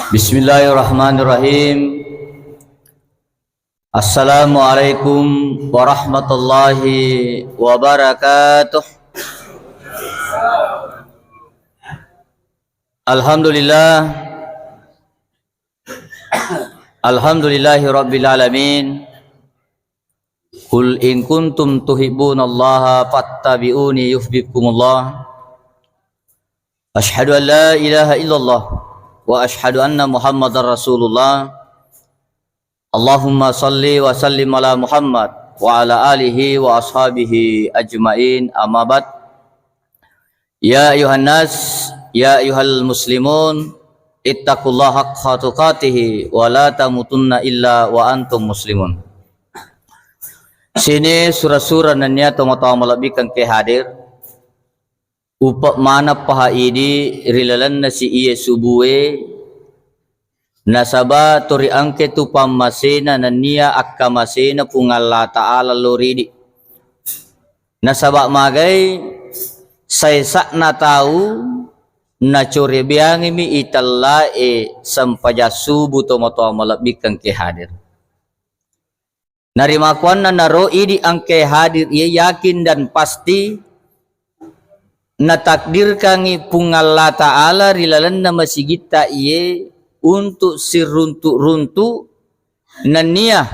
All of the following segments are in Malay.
Bismillahirrahmanirrahim. Assalamualaikum warahmatullahi wabarakatuh. Alhamdulillahi rabbil alamin. Qul in kuntum tuhibbunallaha fattabi'uni yuhibbukumullah. Asyhadu an la ilaha illallah wa asyhadu anna Muhammadar Rasulullah. Allahumma salli wa sallim ala Muhammad wa ala alihi wa ashabihi ajmain, amma ba'd. Ya ayuhan nas, ya ayuhal muslimun, ittaqullaha haqqa tuqatih wa la tamutunna illa wa antum muslimun. Sini surah-surah nanya tama-tama malabikan ke hadir upak mana paha ini rilalan nasi iye subuwe nasaba tori angke tu pamasena nania akamasena pungalla ta'ala loridi nasaba magai saya sakna tahu na core biangi mi italla sampaja subuh tama-tama malabikan ke hadir narima kuanna naro idi angke hadir ia yakin dan pasti na takdir kangi pungalla ta'ala rilalan na masigita iye untuk siruntu-runtu nania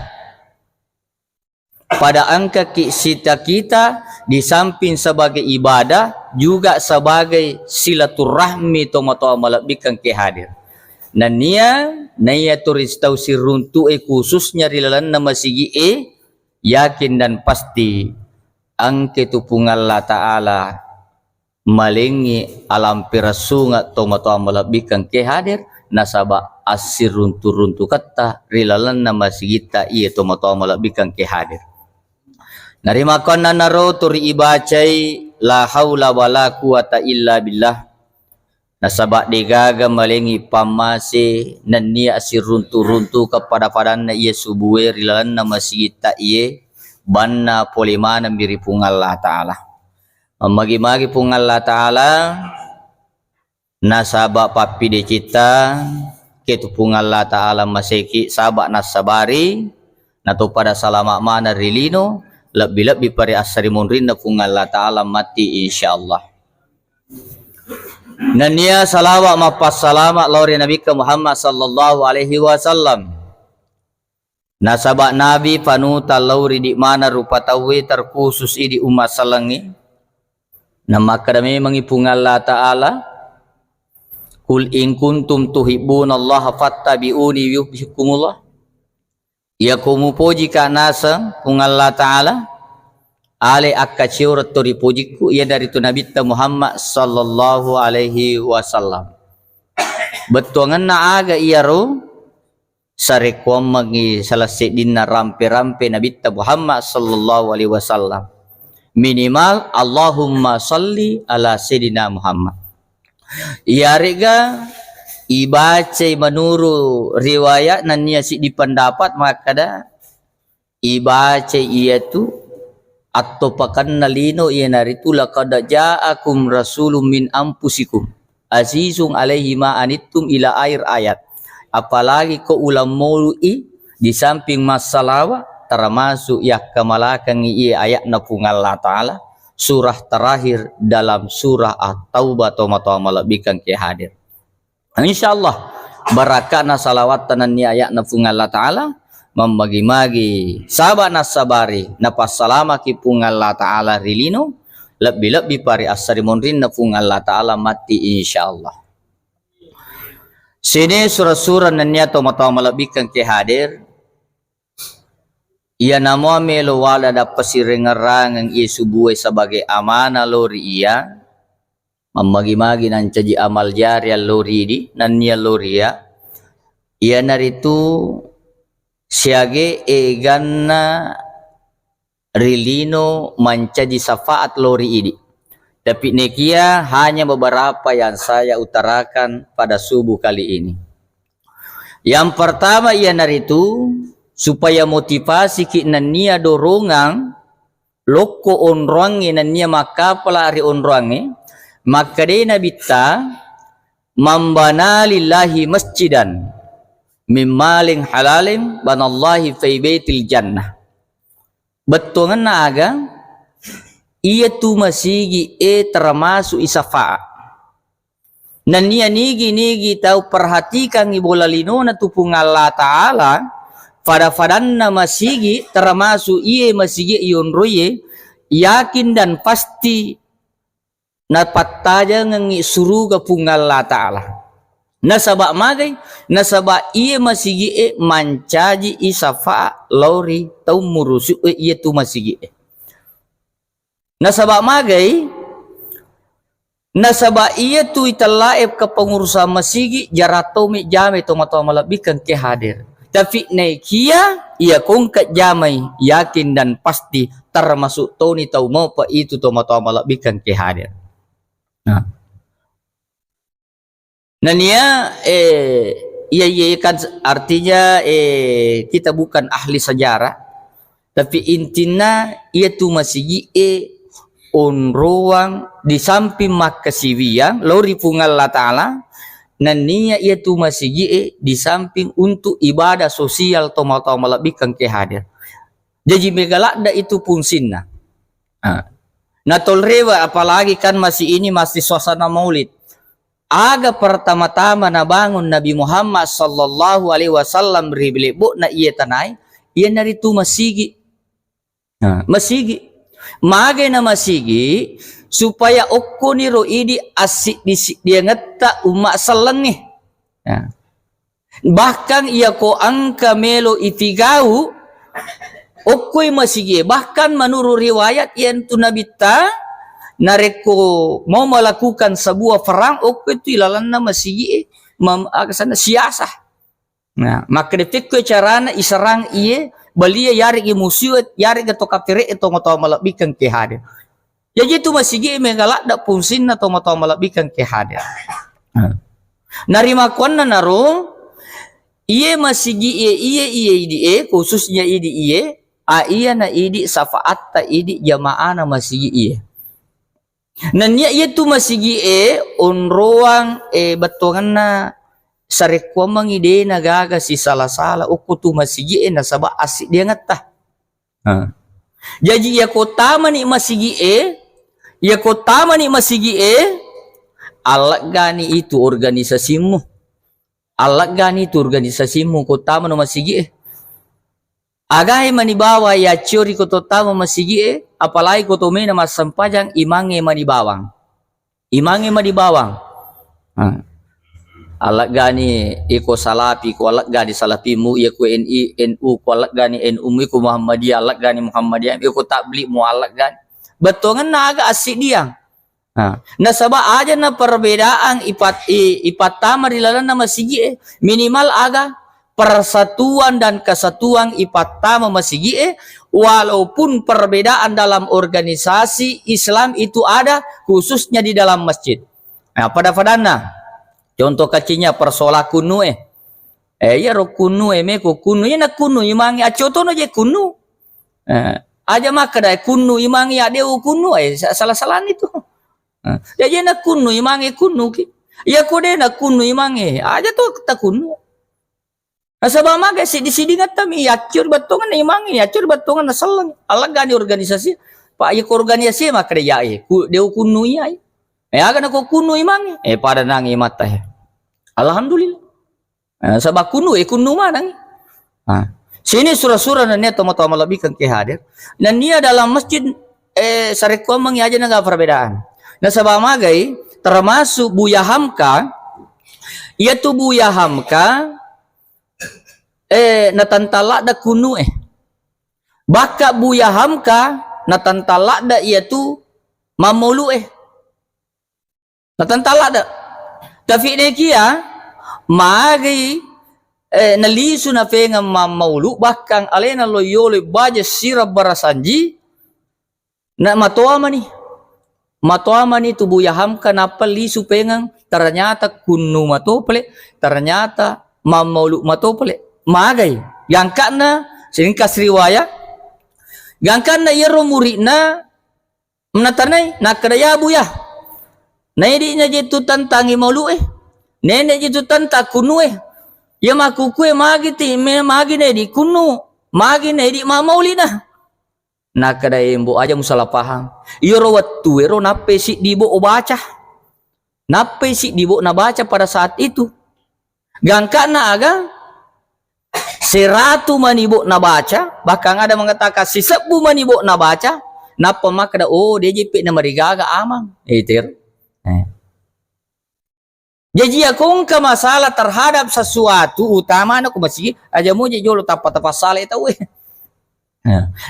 pada angka kisita kita di samping sebagai ibadah juga sebagai silaturahmi tomo-tomo malabikan ke hadir nania naya turis tau siruntu khususnya rilalan na masigi yakin dan pasti angke tu pungalla ta'ala malingi alam pirasunga tomo-tomo malabikan ke hadir nasaba asir runtu-runtu kata rilalan nama sigita iya tomo-tomo malabikan ke hadir narima konna naro turi ibacai la haula wala quwata illa billah nasaba digaga malingi pamase nania asir runtu-runtu kepada padanna iya subuhe rilalan nama sigita iya banna polimana miri pungalla ta'ala magi-magi pung Allah Ta'ala nasaba papi de kita ketu pung Allah Ta'ala maseki sabak nasabari nato pada salamak mana rilino lebih-lebih pari asari munrin na pung Allah Ta'ala mati insyaallah nania salawat mapas salamat lori Nabi Muhammad sallallahu alaihi wasallam nasaba nabi panuta lauri di mana rupa tawe terkhusus idi umat salangi nama kadami mengipung Allah Ta'ala kul in kuntum tuhibbunallaha fattabi'uni yuhibbukumullah ya kumu puji ka nasa pung Allah Ta'ala ale akka ciurat tori pujiku ia dari tu Nabi Muhammad sallallahu alaihi wasallam betuangan na aga iya ro sarekwam magi salase dinna rampe-rampe Nabi Muhammad sallallahu alaihi wasallam minimal Allahumma salli ala Sayyidina Muhammad. Ya rega ibaca menurut riwayat nanya si dipendapat maka ibaca ia tu atau pakan nalino ia naritu laqad ja'akum rasulun min anfusikum azizun alaihi ma anittum ila air ayat. Apalagi ko ulam mului di samping masalah termasuk ya kemalakan iya ayat napung Allah Ta'ala surah terakhir dalam surah At-Taubah toma-toma malabikan ke hadir insyaallah barakana salawat tanani ayat napung Allah Ta'ala membagi-magi sahabat nasabari napas salama ki pung Allah Ta'ala rilino lebih-lebih pari asari monrin napung Allah Ta'ala mati insyaallah sini surah-surah nanya toma-toma malabikan ke hadir ia nama melo wala da pasirengarang ang isubuhay sebagai amanah lori ia mamagi-magi nan caji amal jari lori di nanya lori ia naritu siage eganna rilino mancaji syafaat lori ini tapi nekia hanya beberapa yang saya utarakan pada subuh kali ini yang pertama ia naritu supaya motivasi ki nania dorongan loko onrangi nania maka pelari onrangi maka de nabita man bana lillahi masjidan mimmalin halalim banallahi fi baitil jannah. Betongan na aga iya tu masigi termasuk isafa. Nan niya nigi tahu perhatikan ibolalino na tupung Allah Ta'ala pada na masigi termasuk iya masigi iyon roye yakin dan pasti na pataja ngangi suruga pung Allah Ta'ala. Nasaba magay, nasaba iya masigi mancaji isafa lauri tau murusu iya tu masigi. Nasaba magay, nasaba iya tu italaib ke pengurusan masigi jarato mi jame tomato malabikan ke hadir. Tapi naikia iya kong ke jamai yakin dan pasti termasuk toni tau mau pa itu tomato malabikan ke hadir. Nah ya iya kan artinya kita bukan ahli sejarah, tapi intinya ia tu masih on ruang di samping makasiwiang lori pungal Allah Ta'ala nania ia tu masih di samping untuk ibadah sosial tomato malabikan ke hadir. Jadi megalak da itu pun sinna. Nah tolrewa apalagi kan masih ini masih suasana maulid. Aga pertama-tama na bangun Nabi Muhammad sallallahu alaihi wasallam ribilebo na iya tanay, iya naritu masigi. Masigi. Magay na masigi supaya okko ni roidi asik dia ngeta umak salangi. Bahkan ia ko angka melo itigau okkoy masigi. Bahkan menurut riwayat yang tu Nabi ta nareko mau melakukan sebuah perang oke itu ilalan nama sigi sana siasah. Nah maka detik carana iserang iye balia yarik musuh yarik atau kafir itu mau melabikan ke hadir. Jadi itu masih megalak dak pungsin atau mau melabikan ke hadir. Narima kuana naru iye masih iye khususnya iye iya na idi safaat ta idi jamaah na masih iye. Nanya itu masih on ruang batongan na sarikwa mangide nagaga si salah-salah uku tu masih nasaba asik dia ngetah. Jadi ya kota mani masih ya kota mani masih alak gani itu organisasimu. Alak gani itu organisasimu kota mani masih agai mani bawa ya curi koto tama masigi apalagi koto mena mas sampajang imange mani bawang. Imange mani bawang. Alak gani iko salapi ko alak gani salapimu ya ko NU ko alak gani NU mu ko Muhammadiyah alak gani Muhammadiyah iko tabligh mu alak gani. Betongan naga asik dia. Nasaba aja na perbedaan ipat tama dilalan na masigi minimal aga persatuan dan kesatuan ipatama masigi walaupun perbedaan dalam organisasi Islam itu ada khususnya di dalam masjid. Nah pada fadana contoh kecilnya persoalan kunu ya ro kunu meko kunu ya nak kunu imangi acoto no je kunu aja maka dai kunu imangi ade kunu salah-salah itu ya je nak kunu imangi kunu ki ya kode nak kunu imangi aja tuh tak kunu. Nasabah maga di sini ngatami yacur batongan na imangi yacur batongan na salang alag gani organisasi pa ya organisasi maka dia dia kunu ya aga na ko kunu imangi pada nangi mata alhamdulillah sabah kunu kunu manang sini surah-surah na neto mata malabikan ke hadir dan dia dalam masjid sareko mangi aja naga perbedaan nasabah magai termasuk Buya Hamka yaitu Buya Hamka natantala da kunu baka Buya Hamka natantala da iatu mamulu natantala da tapi nekia magi nalisu na fenga mamulu bahkan alena loyole baja sirab barasanji na matoa mani tu Buya Hamka napa lisu pengang ternyata kunu matopele ternyata mamulu matopele magai yang kana singkas riwayat yang kana yero muridna menatanai nak kedaya Buya na idi nya jitu tantangi maulu Nenek jitu tanta kunu ya makukue magiti me magine di kunu magine di mamaulina. Nah kada embo aja musalah paham. Iro wattu ero nape si dibo baca. Nape si dibo na baca pada saat itu. Gangka na aga 100 manibo na baca, bahkan ada mengatakan si 1000 manibo na baca. Napa makada oh dia jepit na marigaga amang. Itir. Jadi akong ka masalah terhadap sesuatu utama na kumasi aja mo jolo tapa-tapa salah itu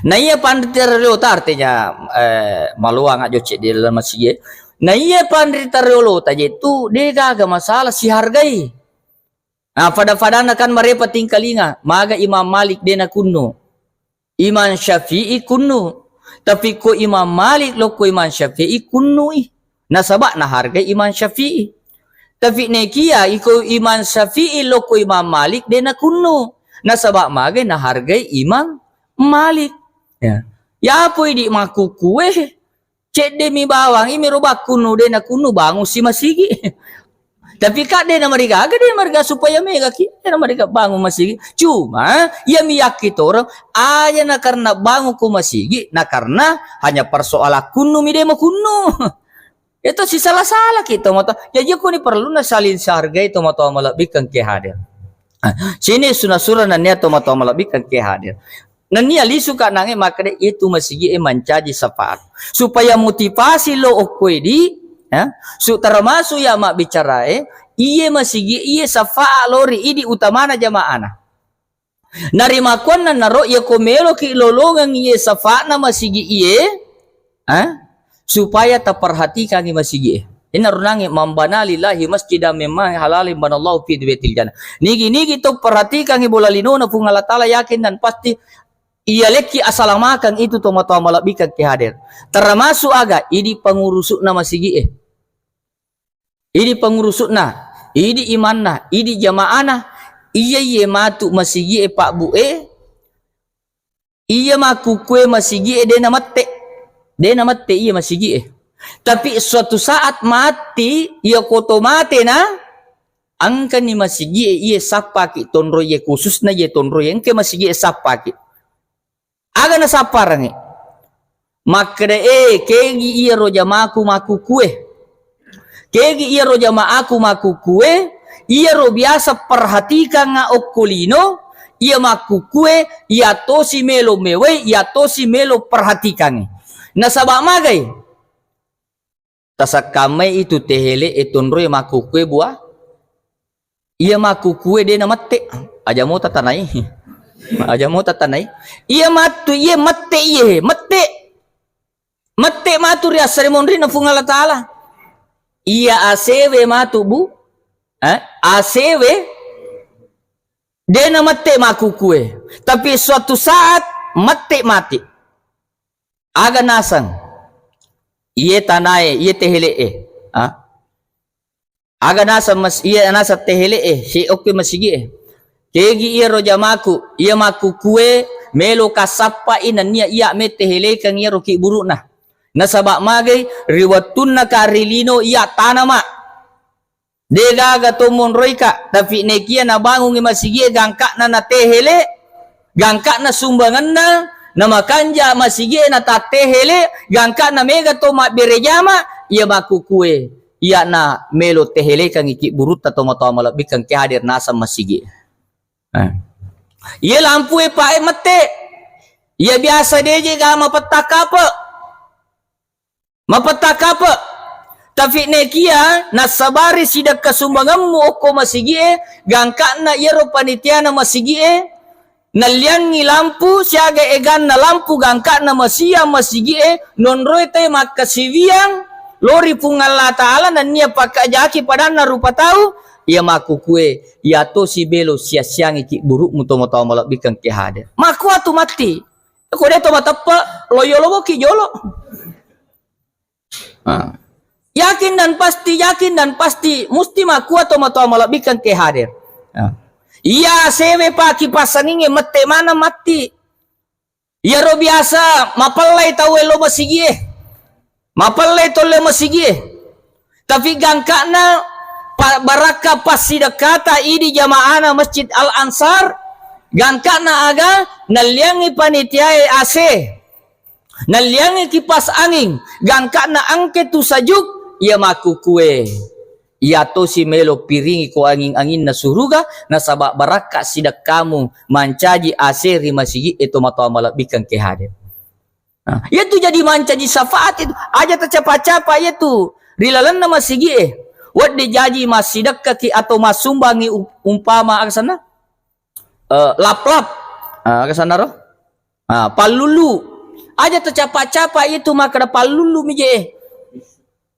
Nah iya panditerlo artinya maluang aja cek di dalam masjid. Nah iya panditerlo tadi itu dia gaga masalah si hargai. Nah pada-pada kan mereka tingkalinga maga Imam Malik dena kuno. Imam Syafi'i kuno. Tapi ko Imam Malik lo ko Imam Syafi'i kuno Nasabak na hargai Imam Syafi'i. Tapi nekia iko Imam Syafi'i lo ko Imam Malik dena kuno. Nasabak maga na hargai Imam Malik. Ya apa di maku kue cek demi bawang ini robak kuno dena kuno bangun si masigi. Tapi kak dena mereka agak dena mereka supaya mereka dena mereka bangun masigi. Cuma ya miyaki orang aja na karena bangun ku masigi, na karena hanya persoalan kuno mi demo kuno. Itu si salah-salah kita mata. Jadi aku ni perlu na salin sehargai itu mata malabikkan ke hadir. Sini surah na niat mata malabikkan ke hadir. Nania li suka nange makanya itu masigi mencaji syafaat supaya motivasi lo okwedi ya su termasuk ya mak bicara iye masigi iye syafaat lori idi utamana jamaana narima konna naro ya komelo ki lolongan iye syafaat na masigi iye supaya terperhatikan ni masigi ini runangi mambana lillahi masjidan mimma halalin banallahu fi baitil jannah nigi to perhatikan bola linona pun Allah taala yakin dan pasti ia leki asalamakan itu tomato malabikan ke hadir. Termasuk aga ini pengurusuk nama sigi Ini pengurusuk na, ini imanna, ini jamaana, iya ye matu masigi pak bu iya maku kue masigi de namatte iya masigi Tapi suatu saat mati ia koto mate na angka ni masigi iya sapaki tonro ye khusus na ye tonro yang ke masigi sapaki. Aga na saparang makre kegi iya roja maku kue kegi iya roja maku kue iya ro biasa perhatikan nga okulino iya maku kue iya tosi melo mewe iya tosi melo perhatikan nasabak magay tasak kamay itu tehele etonro iya maku kue buah iya maku kue de na mate aja mo tatanay iya matu iya mate matu ria seremoni na fungala taala iya asewe matu bu asewe dena mate maku kue tapi suatu saat mati aga nasang iya tanae iya tehele aga nasang mas iya nasa tehele si oke masigi kegi iya roja maku iya maku kue melo kasapa inan niya iya metehele kang iya roki buruna nasabak magay riwatunna karilino iya tanama degaga tomon roika tapi nekia na bangun masigi gangka na natehele gangka na sumbangan na makanja masigi na tatehele gangka na mega to berejama iya maku kue iya na melo tehele kang iki burut atau malabik kang kehadir nasa masigi ia lampu pak mate ia biasa deje ga mapetaka apa tapi nekia nasabari sidak kasumbanganmu oko masigi gangka na iro panitia na masigi naliangi lampu siaga egan na lampu gangka na masia masigi nonroite makasiviang lori pungalla taala dan nia pakajaki padana rupa tahu ia maku kue ia to si belo sia-siang iki buruk muto-muto malak bikan ke hadir maku atu mati ko dia to matapa loyo ki jolo yakin dan pasti musti maku atau muto malak bikan ke hadir iya sewe paki pasaninge mate mana mati ia ro biasa mapalai tahu lo masigi mapalai to le masigi tapi gangkana baraka pasidakata idi jamaana Masjid Al Ansar gangkana aga naliangi panitiae AC naliangi kipas angin gangkana angke tu sajuk ia maku kue ia to si melo piringi ko angin na suruga na sabak baraka sidak kamu mancaji AC rimasigi itu mata malabikan kehadir. Itu jadi mancaji syafaat itu aja tercapa-capa itu rilalan nama sigi wad dijaji masidak kaki atau masumbangi umpama ke sana lap-lap ke sana roh palulu aja tercapa-capa itu maka palulu mije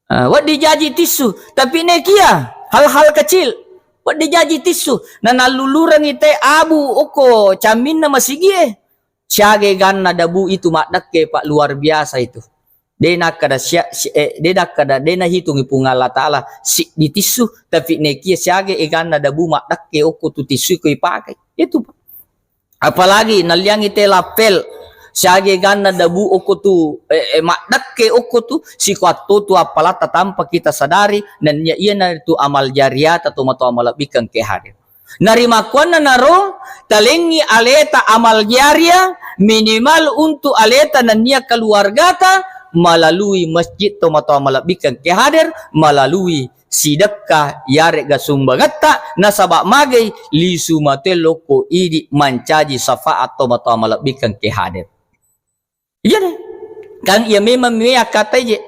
wad dijaji tisu tapi nekia hal-hal kecil wad dijaji tisu na naluluran ite abu oko camin nama sigi siage ganna dabu itu makdakke pak luar biasa itu dena hitungi punga Allah Ta'ala si di tisu tapi nekia siage ganna dabu makdakke oko tu tisu ko ipakai itu pak. Apalagi naliangi te lapel siage ganna dabu oko tu makdakke oko tu si kuatu tu apalata tanpa kita sadari dan ia na itu amal jariat atau mata amal bikan ke hadir narima kuana naro talengi aleta amal jaria minimal untuk aleta dan nia keluargata melalui masjid tomato malabikan ke hadir melalui sidakah yarek gasumbagata nasabak magai li sumatelo ko idi mancaji syafaat tomato malabikan ke hadir iya deh kan ia memang mea kata je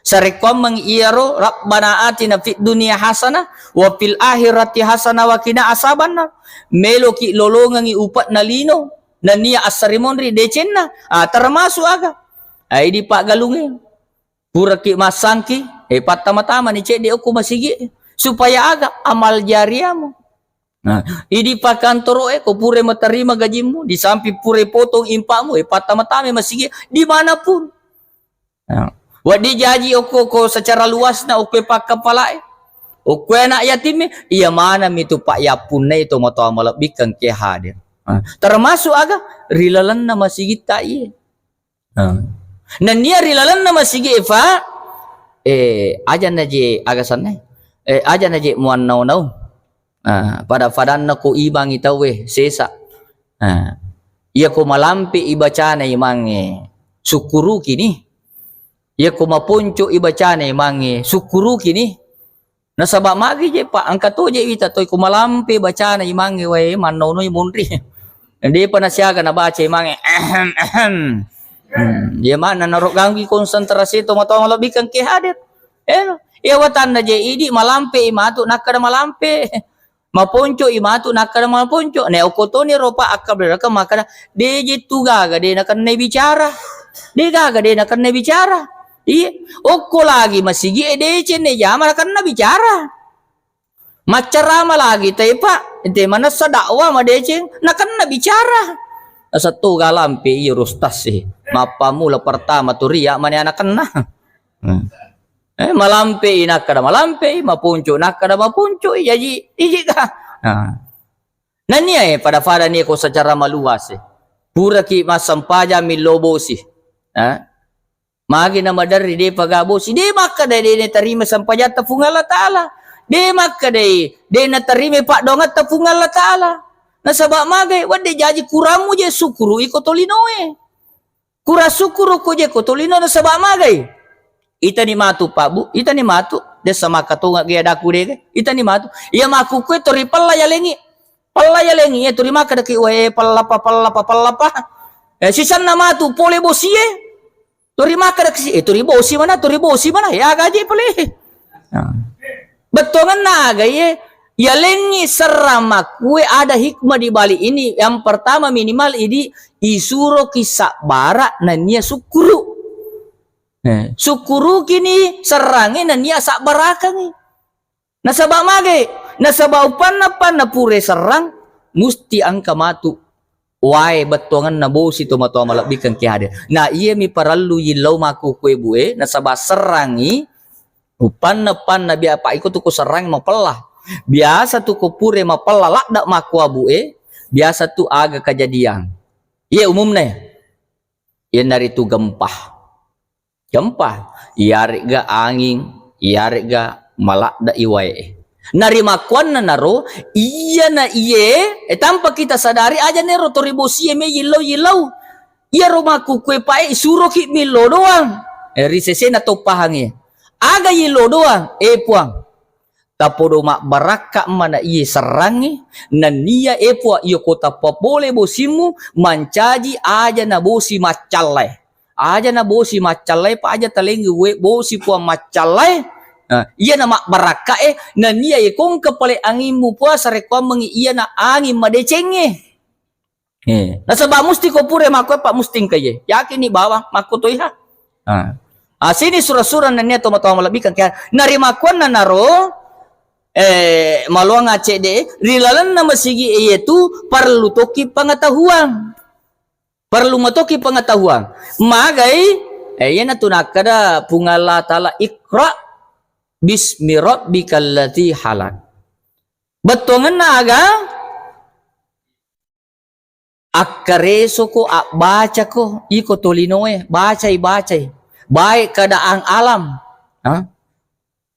sarekom mengiaro rabbana atina fid dunya hasanah wa fil akhirati hasanah wa qina asabannar melo ki lolongangi upat nalino na nia asarimonri decenna termasuk aga ai di pak galungin pura ki masangki patama-tama ni cek di aku masigi supaya aga amal jariamu idi pak kantoro ko pure menerima gajimu di samping pure potong impamu patama-tama masigi dimanapun wadi jaji ko secara luas na oko pak kepala oko anak yatim ia mana mitu pak yapune itu moto amal bikan ke hadir termasuk aga rilalan nama sigi ta iya dan dia rilalan nama sigi fa aja naje aga sana aja naje muan nau pada fadan ko ibang itawe sesa ia ko malampi ibacana imange sukuru kini ia ko mapunco ibacana imange sukuru kini nasabak magi je pak angkat to je ita toy ko malampi bacana imange wae manno no imundri dia panasyaga na baca imange dia mana narok ganggi konsentrasi to mato malabikan ke hadir ia watan na je idi malampe imatu nakada malampe maponco imatu nakada maponco ne okotoni ropa akabra ka makada de je tugaga de nakan ne bicara de gaga de nakan ne bicara iya okko lagi masigi de cene jama nakan na bicara macarama lagi tay pak ente mana sa dakwah ma de cen nakan na bicara satu galampe iya rustas mapamula pertama tu riya mani anak kena malampe nakada malampe mapunco nakada mapunco jadi ijika nania pada fada ni ko secara maluas pura ki masampaja milobosi magi nama dari de pagabosi de maka de terima sampaja tafungala taala de maka de na terima pak dongat tafungala taala nasabak magai wade jaji kuramu je sukuru ikotolinoe kura sukuru ko je kotolino nasabak magai ita ni matu pak bu ita ni matu de sama katunga ge adaku de ita ni matu ia maku ko tori palla ya lengi ya tori maka de ki we pallapa sisan na matu pole bosie tori maka de ki tori bosi mana ya gaji pole betongan naga ya lengi serama kue ada hikmah di balik ini. Yang pertama minimal ini isuro kisah barak nania sukuru. Sukuru kini serangi nania sak barakangi. Nasabak mage, nasabak upan na pure serang musti angka matu. Wai betongan na bosi to mato malabikan ke hadir. Nah iya mi paralu yilau maku kue bue nasabak serangi upan na biar apa ikut tuku serang mau pelah. Biasa tu kupure mapelalak dak maku abu biasa tu aga kejadian iya umumnya iya dari tu gempah iarek ga angin iarek ga malak dak iwae Narima kuan na naro, iya na iye, tanpa kita sadari aja nero toribosi me yilau. Iya rumah kukue pae isuro ki milo doang. Risese na to pahangi. Aga yilo doang, puang. Tapodo mak baraka mana iye serangi, na niya puang iyo kota popole bosimu, mancaji aja na bosi macalai. Aja na bosi macalai pa aja talengi we bosi puang macalai. Iya na mak baraka na niya kong kapale angin mo po sa rekwam mangi iya na angin madecenge. Nasaba musti ko pure mako pa musting kaye. Yakin ni bawa mako to iha. Sini surah-surah na niya tumatawang malabikan kaya narimakuan na naro maluang ACD rilalan na masigi itu perlu toki pengetahuan. Perlu matoki pengetahuan. Magai yan na tunakada pungala tala ikra bismi rabbikal ladzi halak. Betongan naga akareso ko baca ko iko tolinoe bacai baik keadaan alam,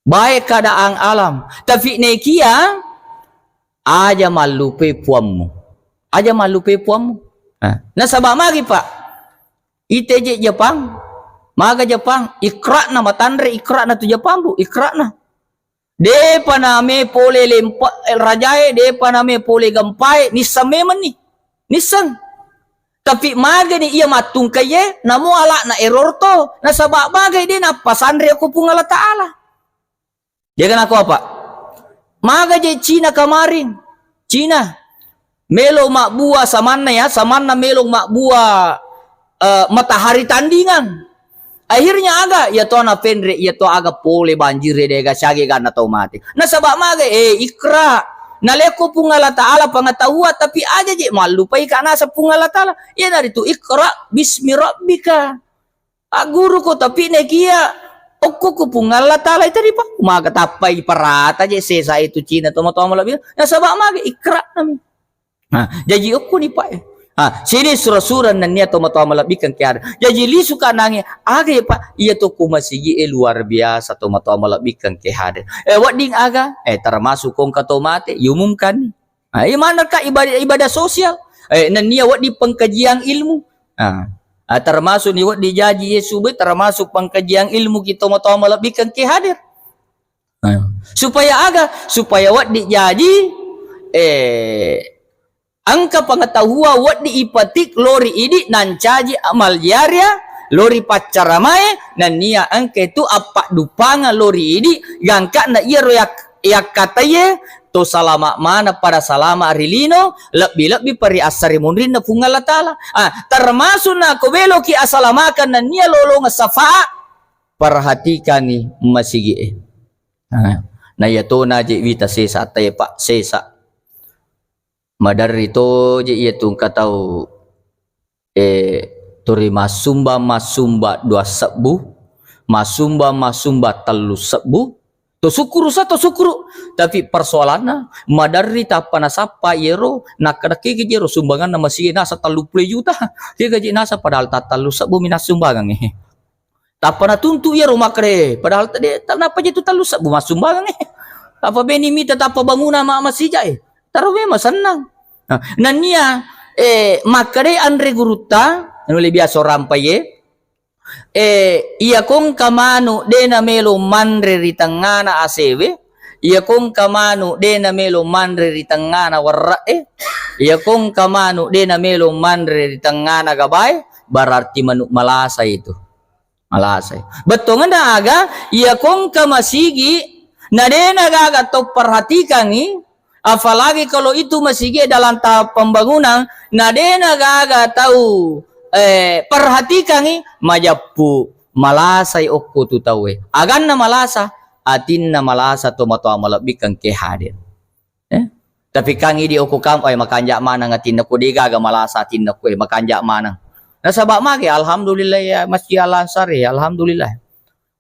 baik keadaan alam. Tapi nekia aja malupe puammu, aja malupe puammu. Nah sabab magi pak ITJ Jepang. Maga Jepang ikra na matandre ikra na tu Jepang bu ikra na de paname pole lempa rajae de paname pole gampai nisame man ni nisang tapi maga ni iya matung kaye namo ala na error to na sabab bagay din na pasandre ako pung Allah Taala. Jangan aku apa maga je Cina kamarin Cina melo mak buah samanna melo mak buah matahari tandingan. Akhirnya aga ya to na pendre ya to aga pole banjir de ga sage ga na to mati. Na sabab maga ikra naleko pung Allah Taala pengetahuan tapi aja je malupai kana sa pung Allah Taala. Ya dari tu ikra bismi rabbika. Guru ko tapi nekia okko ko pung Allah Taala itu pa maga tapai parata je sesa itu Cina to mo malabi. Na sabab maga ikra nami. Jadi okko ni pa sini surah-surah nan niya tomato malabikan kaya. Jadi li suka nangi aga pa iya to kumasigi luar biasa tomato malabikan kaya. Wading aga termasuk kong katomate yumumkan. Mana ka ibadah sosial? Nan niya wadi pengkajian ilmu. Termasuk ni wadi jaji Yesus termasuk pengkajian ilmu kita tomato malabikan kaya hadir. Supaya wadi jaji angka pengetahuan wat diipatik lori ini nan caji amal jariah lori pacaramae nan nia angka itu apa dupanga lori ini gangka na iya royak kataye to salama mana pada salama arilino lebih pari asari munrin na pungal Taala. Termasuk na kobelo ki asalamakan nan nia lolo ngasafa perhatikan ni masigi na yato na je vita sesa taye pak sesa madar itu je ia tu katau turi masumba dua sebu masumba telu sebu to sukuru tapi persoalannya madari tapana sapa yero nakadaki jero sumbangan nama si nasa 30 juta dia gaji nasa padahal tatalu sebu minas sumbangan tapana tuntu yero makre padahal tadi kenapa je tu talu sebu mas sumbangan apa beni mita tapa bangunan ma masijai taruh memang senang. Nania makare andre guruta nuli biasa rampaye iya kong kamano de na melo mandre ritangana asewe iya kong kamano de na melo mandre ritangana warra iya kong kamano de na melo mandre ritangana gabay berarti manuk malasa itu malasay betongan na aga iya kong kamasigi na de nagaga to perhatikan apalagi kalau itu masih dalam tahap pembangunan nadena gaga tahu perhatikan majapu malasay okko tu tahu agan na malasa atin na malasa tomato malabikan ke hadir tapi kangi di okko kam makanja mana ngatin ko di gaga malasa tin ko makanja mana nasabak magi alhamdulillah ya masjid Al-Ansar alhamdulillah.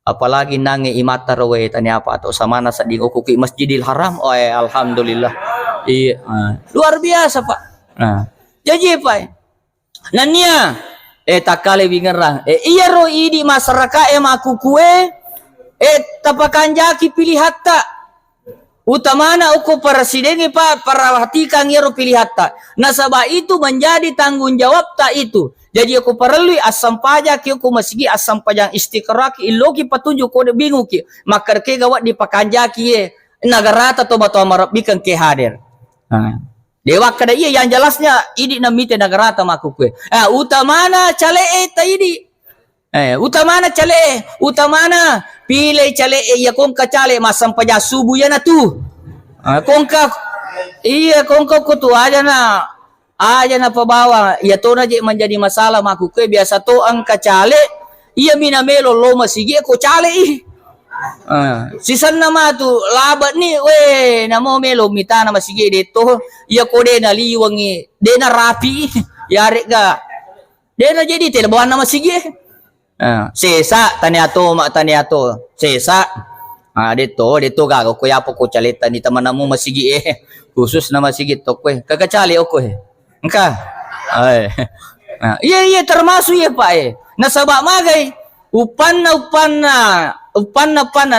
Apalagi nange imata rawe tani apa atau sama nasa di kuki Masjidil Haram alhamdulillah iya luar biasa pak jadi pak nania takale bingerang iya ro idi masyarakat aku kue tapakan jaki pilih hatta Utamana uko presiden pa perhatikan yero pilihatta. Nasabah itu menjadi tanggung jawab tak itu. Jadi aku perlu asam pajak aku masigi asam pajak istiqrak ilogi petunjuk kode bingung ki. Maka ke gawat di pakanjaki ye negara atau batu marabikan ke hadir. Dewa kada iya yang jelasnya ini namite negara tamaku kue. Utamana cale taidi. Utamana cale, utamana pilih cale ya kongka cale masam pajak subuh ya na tu. Kongka iya kongka kutu aja na pabawa ya to na je menjadi masalah maku ke biasa to angka cale iya mina melo lo masigi ko cale sisan nama tu labat ni we namo melo mita na masigi dito iya ko de na liwangi de na rapi yari ga de na jadi telbuan na masigi sesa taniato sesa dito gago ko yapo ko caleta ni taman mo masigi khusus na masigi to ko kagacali o ko engka iya termasuk ya pak nasaba magay upan na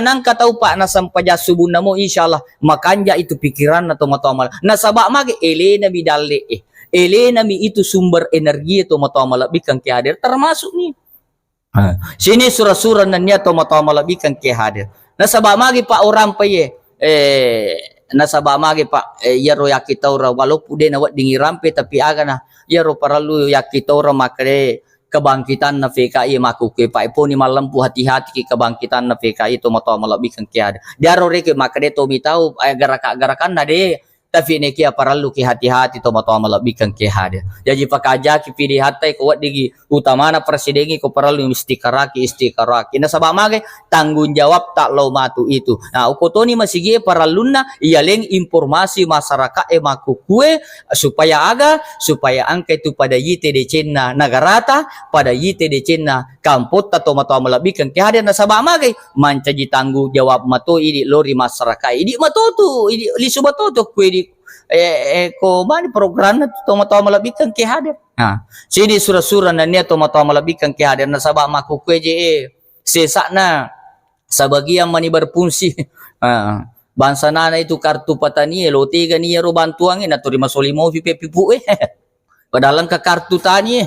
nang kataupa na sampaja subun na mo insyaallah makanja itu pikiran na tomato nasaba magay elena bidalle elena mi itu sumber energi itu tomato bikang ki hadir termasuk ni sini surah-surah na niya tomato bikang ki hadir nasaba magi pak orang pa nasaba magi pak yaro yakitaura walaupun dia nawat dingi rampe tapi aga na yaro paralu yakitaura makre kebangkitan na PKI makuke pak ipo ni malampu hati-hati ki kebangkitan na PKI to mato malabikang kiada diaro reke makre to mitau garakan na de tapi ne kia paralu ki hati-hati to mato malabikang kiada jadi pakaja ki pilih hatai ko wat digi utamana presidengi ko paralu istikaraki nasaba mage tanggung jawab tak lo matu itu ukotoni masigi paraluna ialeng informasi masyarakat makukue supaya angka itu pada yite de cena nagarata pada yite de cena kampot atau mato malabikang kiada nasaba mage mancaji tanggung jawab mato ini lori masyarakat ini matotu ini lisubatoto kue ko mani program na tomato malabikang ki hadir sini surah-surah na niya tomato malabikang ki hadir na sabah makukweje sesa na sabagian mani berfungsi bangsa nana itu kartu patani lote gani ro bantuangin na turima solimo pipu padahal ke kartu tani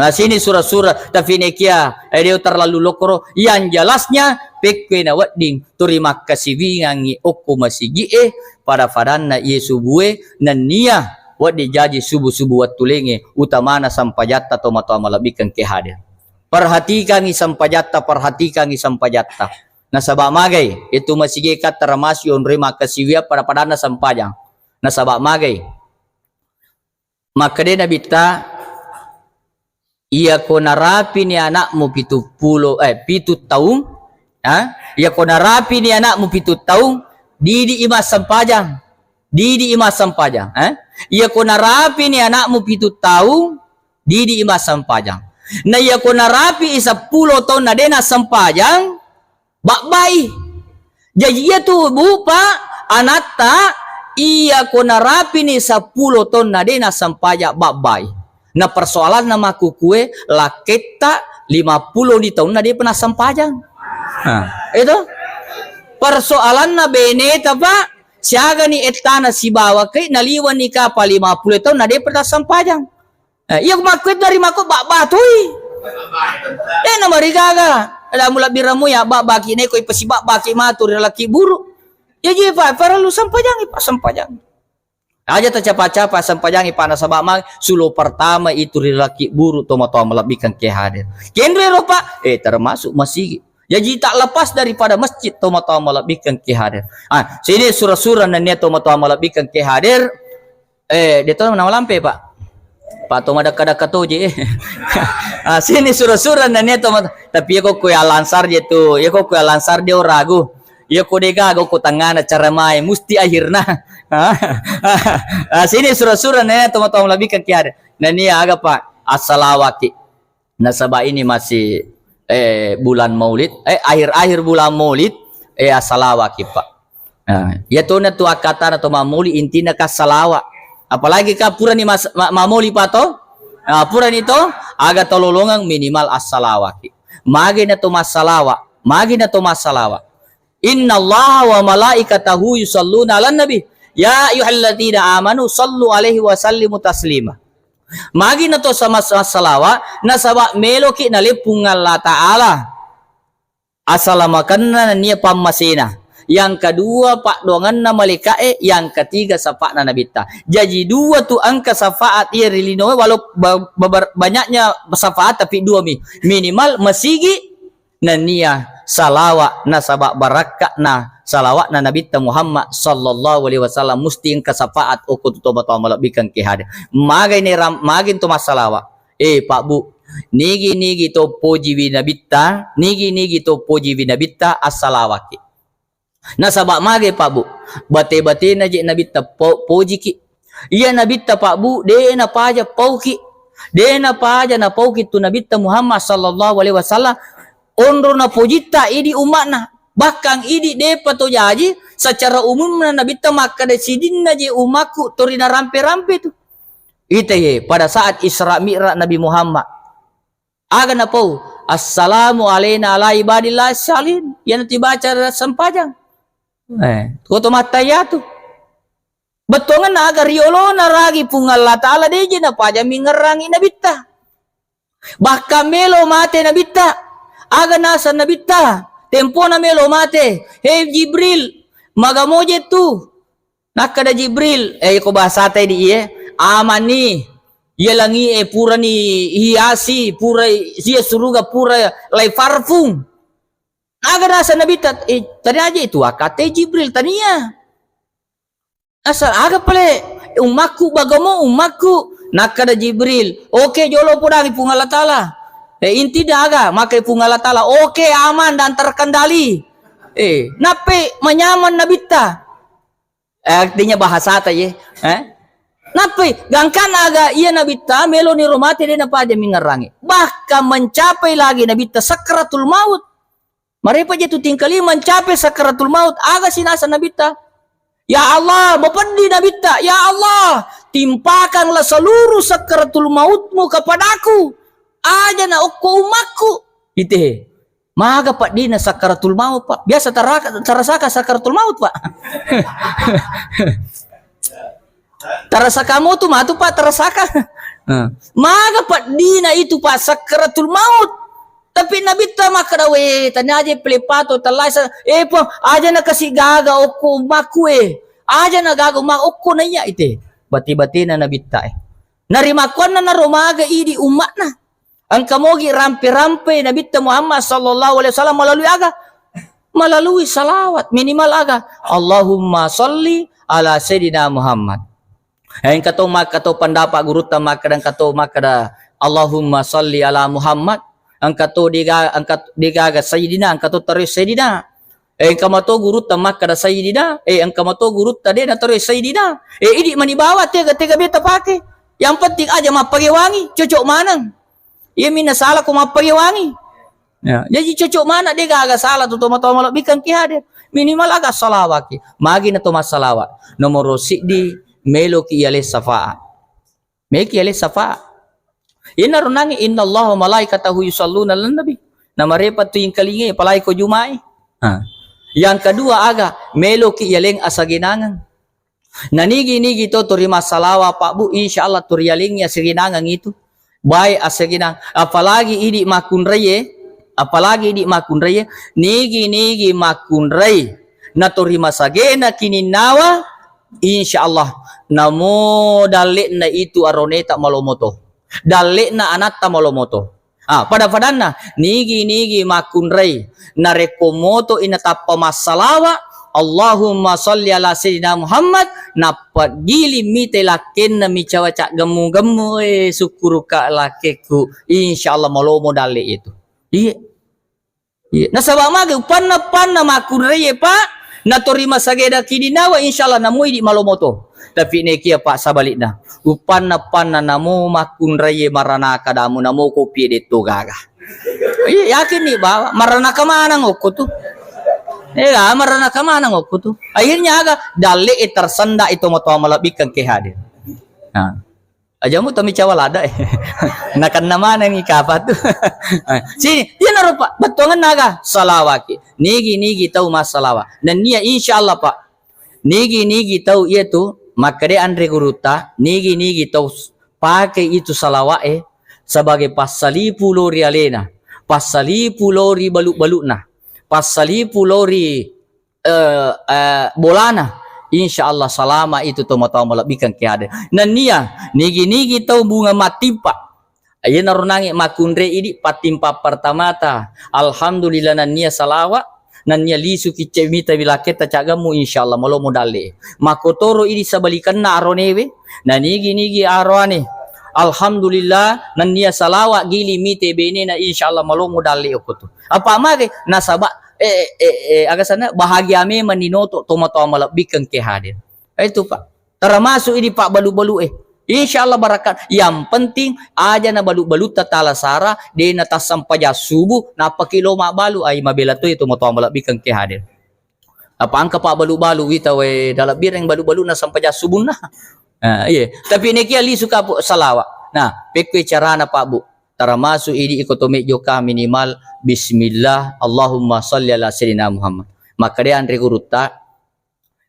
sini surah-surah tapi nekia dia terlalu lokoro yang jelasnya pekwe na wading turima kasih wingangi oko masigi pada fadanna Yesu bue nan niya wadi jaji subuh-subuh watulenge utamana sampajata tomato malabikang ke hadir perhatikan sampajata nasaba magay itu masigi kat termasuk rima kasiwia pada padana sampajang nasaba magay maka na bita iya ko narapi ni anakmu pitu taung iya ko narapi ni anakmu pitu taung Didi imas sampajang iya ko narapi ni anakmu pitu taung didi imas sampajang na iya ko narapi 10 tahun na dena sampajang bakbai jadi iya tu bupa anata iya ko narapi ni 10 tahun na dena sampajang bakbai na persoalan nama kukue laketa 50 di tahun na dia pernah sampajang itu persoalan na beneta pa siaga ni etana si bawa kay naliwan ni ka pa 50 tahun na de pernah sampajang iya kumakwit dari mako batoy na marigaga ada mula biramu ya baki ne ko ipasi baki matur laki buru ya je pa para lu sampajang aja ta capa-capa sampajang ipana sabama sulo pertama itu laki buru tomato melebihkan ke hadir kendre ropa termasuk masih jadi tak lepas daripada masjid tomato malabikang ki hadir sini surah-surah na niya tomato malabikang ki hadir dito nama lampe pak toma daka-daka to je sini surah-surah na niya tomato tapi ko kuya lansar je tu ko kuya lansar dia ragu ko dega ko tangana cara mai musti akhirna sini surah-surah na niya tomato malabikang ki hadir na niya aga pak as-salawati nasaba ini masih bulan Maulid akhir-akhir bulan Maulid asalawa pak ya to na tu akatan atau mamuli intina ka salawa apalagi ka pura ni mamuli pato pura nito aga tololongang minimal as-salawa magi na to masalawa Innallaha wa malaikatahu yusalluna 'alan nabi. Ya ayyuhalladzina amanu sallu alaihi wa sallimu taslima. Magi na to sama salawa na sabak meloki na lipung Allah Ta'ala. Asalamakan na niya pamasina. Yang kedua pak dongan na malikae, yang ketiga syafaat na nabita. Jadi dua tu angka syafaat ia rilino walau banyaknya syafaat tapi dua minimal masigi na niya salawat na sabak barakat na salawat na Nabi Muhammad sallallahu alaihi wasallam musti ang kasafaat o kututoba to malabikan kihada magay ni magin to masalawa Pak Bu nigi to puji binabita nigi to puji binabita as-salawati na sabak magay Pak Bu bate na je nabita puji ki iya nabita Pak Bu de na paja pauki de na paja na pauki tu Nabi Muhammad sallallahu alaihi wasallam ondro na pujita idi umat na bahkan idi depa to jaji secara umum na Nabi maka desidin na je umaku turina rampe-rampe tu ite ye pada saat Isra Mi'raj Nabi Muhammad aga na pau assalamu alaina ala ibadillah salin yang dibaca sempajang koto mataya tu betongan aga riolo na ragi pungal Allah Ta'ala deje na pajami ngerangi nabita bahkan melo mate nabita aga nasa nabita tempo na melo mate hey Jibril magamoje tu nakada Jibril ko bahasa tay di amani yelangi pura ni hiasi pura sia suruga pura lai farfung aga nasa nabita tadi aja itu akate Jibril tania asal aga pale umaku bagamo umaku nakada Jibril oke jolo pudang ipung Allah Ta'ala inti daga makai pungal Ta'ala oke aman dan terkendali nape menyaman nabita artinya bahasa tadi nape gangkan aga iya nabita melo ni romati dia napa aja mingerangi bahkan mencapai lagi nabita sakratul maut mereka jatuh tingkali mencapai sakratul maut aga sinasa nabita ya Allah bapandi nabita ya Allah timpakanlah seluruh sakratul mautmu kepadaku aja na uko umaku ite maga pak dina sakaratul maut pak biasa tarasaka sakaratul maut pak tarasaka mo tu matu pak tarasaka maga pak dina itu pak sakaratul maut tapi nabi tama kadawe tanya aja pelepato talai po aja na kasih gaga uko umaku aja na gaga umak uko na iya ite bati na nabi ta narima kon na romaga idi umat na ang kamogi rampe-rampe Nabi Muhammad sallallahu alaihi wasallam melalui salawat minimal aga Allahumma salli ala Sayyidina Muhammad ang kato pandapa guru tama kadang kato makada Allahumma salli ala Muhammad ang kato diga Sayyidina ang kato terus Sayyidina ang kamato guru tama kada Sayyidina ang kamato guru tadi na terus Sayyidina idi manibawa tiga beta pake yang penting aja mapagiwangi cocok manang iya mina salah ko mapagiwangi ya jadi cocok mana dia agak salah tu toma bikan ki hadir minimal agak salawat ki magi na to masalawat nomor di melo ki yale safaat meki yale safaat ina runangi innallaha malaikatahu yusalluna lan nabi nama repat tu yang kalingi palai ko jumai yang kedua aga melo ki yaleng asaginangan nanigi to terima salawat Pak Bu insyaallah turialingnya saginangan itu baik asaginang apalagi idi makun reye nigi makun reye na torima sagena kini nawa insyaallah namo dalik na itu aroneta malomoto dalik na anata malomoto pada padanna nigi makun reye na rekomoto inatapa masalawa Allahumma salli ala Sayyidina Muhammad napat gili mite laken na micawa cak gemu syukur ka lakeku insyaallah malomo dale itu iya nasabak mage panna makun reye pak na torima sageda kidinawa insyaallah namui di malomoto tapi nekia pak sabalikna panna namo makun reye marana kadamu namo kopi de to gaga iya yakin nih bawa marana kemana ngoko tuh marana kamana ngoko tu akhirnya aga dale tersenda itu moto malabikan ke hadir Ajamu tami cawalada nakan nama nang ikapa tu. Sini dia naruh Pak betongan naga salawaki. Nigi tahu masalawa. Dan nia insyaallah Pak. Nigi tahu ia tu makade andre guruta nigi tahu pakai itu salawae sebagai pasali pulori alena. Pasali pulori baluk-balukna. Pasali pulori bolana. InsyaAllah salama itu toma-toma melebihkan keadaan. Dan nia, nigi tahu bunga matimpa. Ayan narunangi makundre ini patimpa pertama ta. Alhamdulillah nan nia salawa. Nan nia lisu kicemita bila kita cagamu insyaAllah malo modale. Makotoro ini sabalikan na aronewe. Nan nigi arone. Alhamdulillah nan nia salawa gili mite bene na insyaAllah malo modale okoto. Apa mage nasaba agak sana bahagia me maninoto toma-toma malabikang kehadir. Itu Pak. Termasuk ini Pak balu-balu insyaallah barakat. Yang penting aja na balu-balu tatalasara de na tasampaja subuh na pakilo ma balu ay mabela to itu toma-toma malabikang kehadir. Apa angka Pak balu-balu ita we dalam bireng balu-balu na sampaja subuh na. Iya. Tapi neki ali suka salawa. Nah, pekwe carana Pak Bu. Termasuk ini ikotomi joka minimal bismillah Allahumma salli ala sayyidina Muhammad. Maka dia andre guruta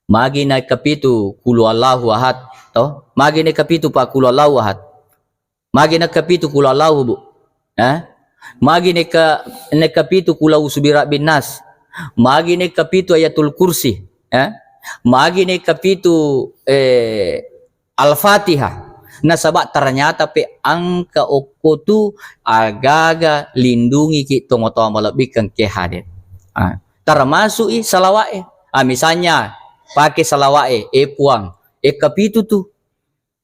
magi naik kapitu kulu Allahu ahad toh magi naik kapitu Pak kulu Allahu ahad. Magi naik kapitu kulu Allahu Bu. Magi naik kapitu kulu usbira bin nas. Magi naik kapitu ayatul kursi. Magi naik kapitu Al-Fatihah. Nah sabak ternyata pe angka oko tu agaga lindungi ki tomo-tomo melebihkan kehadir. Termasuk salawae. Misalnya pakai salawae puang kapitu tu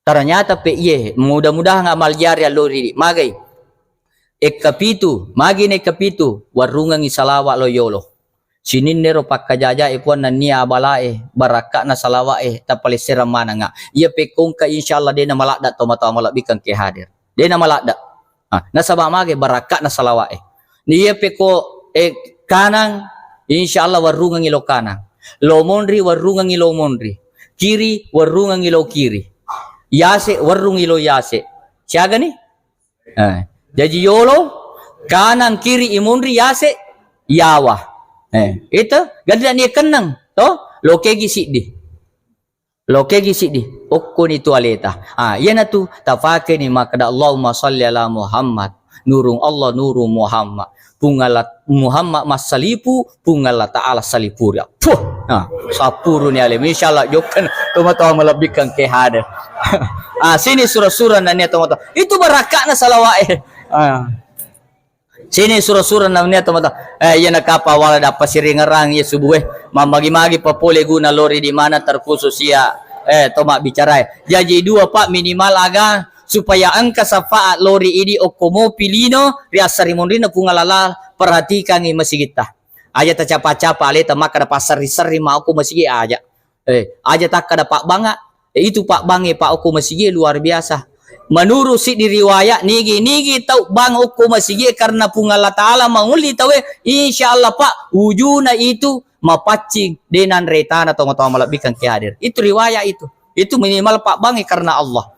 ternyata pe mudah-mudahan amal jariah lori magai kapitu magi ne kapitu warungangi salawa loyolo. Sinin nero pakkajaja puan na niya abalae baraka na salawae tapalisira mana nga ia pekong ka insyaallah de na malakda toma-toma malabikang kehadir de na malakda nasaba mage baraka na salawae niya peko kanang insyaallah warungang ilo kanang lomonri warungang ilo monri kiri warungang ilo kiri yase warung ilo yase siaga ni jadi yolo kanang kiri imonri yase yawa itu ganda ni kenang to loke gisi di okko ni toaleta yan na tu tafake ni makada Allahumma salli ala Muhammad nurung Allah nuru Muhammad pungalat Muhammad masalipu pungalat ta'ala salipur ya sapuru ni alim insyaallah jokan toma-toma melebihkan kehadir sini surah-surah na niya toma-toma itu barakah na salawae sini surah-surah namanya teman-teman ya nakapa wala dapat siringerang ya subuh mamagi-magi papole guna lori di mana terkhusus ya tomak bicara jadi dua Pak minimal aga supaya angka syafaat lori ini okomo pilino riasari mondrina pungalala perhatikan ini masih kita aja tercapa-capa ale tamak ada pasar risari mau aku masih aja aja tak ada Pak Banga itu Pak Bange Pak aku masih luar biasa. Menurut si diriwayat nigi tahu bang hukum masih karena pungala ta'ala manguli tahu insyaallah Pak wujuna itu mapacing denan retana tong-tong melebihkan kehadir itu riwayat itu minimal Pak Bang karena Allah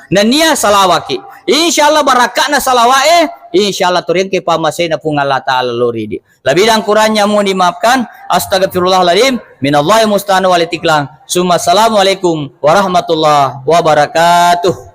dan nia salawaki insyaallah barakatna salawae insyaallah turin ke pamasena pungala ta'ala loridi lebih dan kurangnya mohon dimaafkan astagfirullahaladzim minallahi musta'an walitiklang summa assalamualaikum warahmatullahi wabarakatuh.